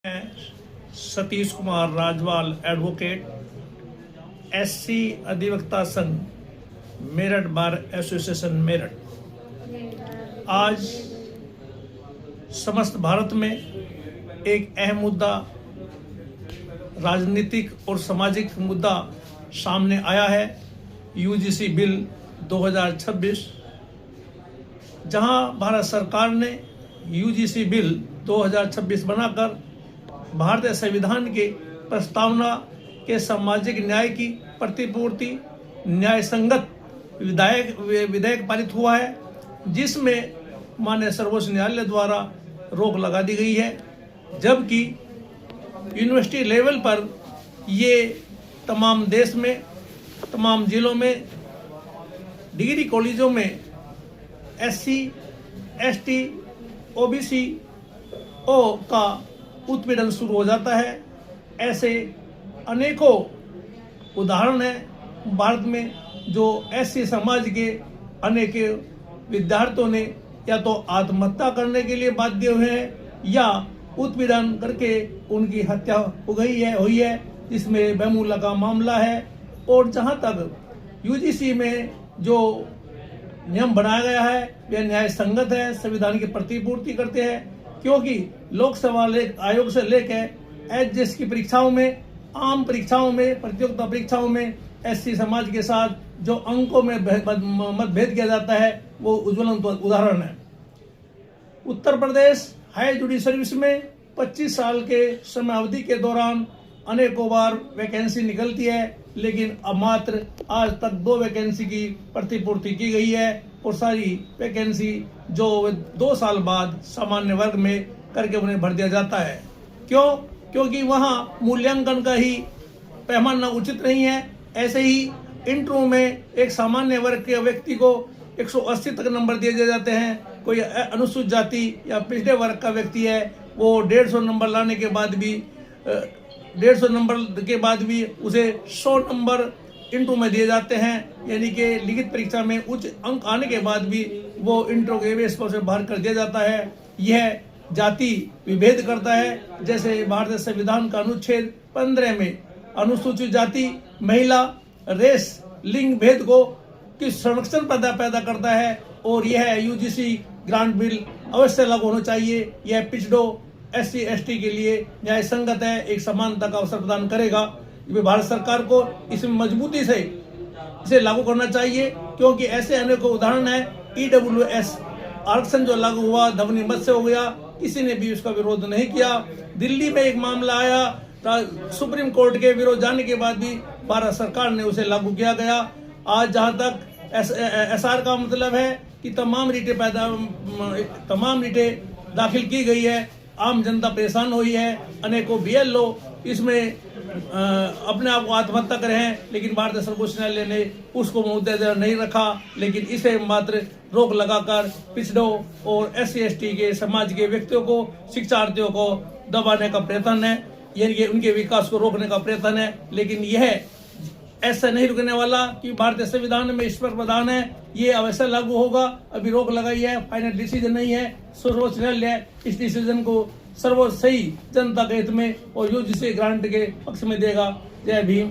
मैं Satish Kumar राजवाल advocate, SC अधिवक्ता संघ, मेरठ बार एसोसिएशन मेरठ। आज समस्त भारत में एक अहम मुद्दा, राजनीतिक और सामाजिक मुद्दा सामने आया है। यूजीसी बिल 2026, जहां भारत सरकार ने यूजीसी बिल 2026 बनाकर भारतीय संविधान के प्रस्तावना के सामाजिक न्याय की प्रतिपूर्ति न्याय संगत विधेयक पारित हुआ है, जिसमें माननीय सर्वोच्च न्यायालय द्वारा रोक लगा दी गई है। जबकि यूनिवर्सिटी लेवल पर ये तमाम देश में, तमाम जिलों में, डिग्री कॉलेजों में एससी, एसटी, ओबीसी का उत्पीड़न शुरू हो जाता है। ऐसे अनेकों उदाहरण हैं भारत में, जो एससी समाज के अनेक विद्यार्थियों ने या तो आत्महत्या करने के लिए बाध्य हुए हैं या उत्पीड़न करके उनकी हत्या हुई है, जिसमें बेमूला का मामला है। और जहां तक यूजीसी में जो नियम बनाया गया है वह न्याय संगत है, संविधान की प्रतिपूर्ति करते हैं, क्योंकि लोकसेवा आयोग से लेकर एचजेएस की परीक्षाओं में, आम परीक्षाओं में, प्रतियोगिता परीक्षाओं में एससी समाज के साथ जो अंकों में मतभेद किया जाता है वो उज्ज्वल उदाहरण है। Uttar Pradesh high judicial service में 25 साल के समय अवधि के दौरान अनेकों बार वैकेंसी निकलती है, लेकिन अब मात्र आज तक 2 वैकेंसी की प्रतिपूर्ति की गई है और सारी वैकेंसी जो 2 साल बाद सामान्य वर्ग में करके उन्हें भर दिया जाता है। क्यों? क्योंकि वहाँ मूल्यांकन का ही पैमाना उचित नहीं है। ऐसे ही इंटरव्यू में एक सामान्य वर्ग के व्यक्ति को 180 तक नंबर दिए जाते हैं। कोई अनुसूचित जाति या पिछड़े वर्ग का व्यक्ति है, वो 150 नंबर लाने के बाद भी 150 नंबर के बाद भी उसे 100 नंबर इंटरव्यू में दिए जाते हैं। यानी कि लिखित परीक्षा में उच्च अंक आने के बाद भी वो इंटरव्यू के बेस पर से बाहर कर दिया जाता है। यह जाति विभेद करता है। जैसे भारतीय संविधान का अनुच्छेद 15 में अनुसूचित जाति, महिला, रेस, लिंग भेद को की संरक्षण पैदा करता है और यह यूजीसी ग्रांट बिल अवश्य लागू होना चाहिए। यह पिछड़ों, एससी, एसटी के लिए न्याय संगत है, एक समानता का अवसर प्रदान करेगा। भारत सरकार को इसमें मजबूती से इसे लागू करना चाहिए, क्योंकि ऐसे अनेकों उदाहरण है। ईडब्ल्यूएस आरक्षण जो लागू हुआ धवनी मत से हो गया, किसी ने भी उसका विरोध नहीं किया। दिल्ली में एक मामला आया, सुप्रीम कोर्ट के विरोध जाने के बाद भी भारत सरकार ने उसे लागू किया गया। आज जहां तक एसआर का मतलब है कि तमाम रीटें दाखिल की गई है, आम जनता परेशान हुई है। अनेकों बीएलओ इसमें अपने आप को आत्महत्या करे हैं, लेकिन भारतीय सर्वोच्च न्यायालय ने उसको मुद्देदार नहीं रखा, लेकिन इसे मात्र रोक लगाकर पिछड़ों और एससी एसटी के समाज के व्यक्तियों को, शिक्षार्थियों को दबाने का प्रयत्न है, यानी उनके विकास को रोकने का प्रयत्न है। लेकिन यह ऐसा नहीं रुकने वाला कि भारतीय संविधान में ईश्वर प्रधान है, ये अवश्य लागू होगा। अभी रोक लगाई है, फाइनल डिसीजन नहीं है। सर्वोच्च न्यायालय इस डिसीजन को सर्वोच्च सही जनता के हित में और यूजीसी ग्रांट के पक्ष में देगा। जय भीम।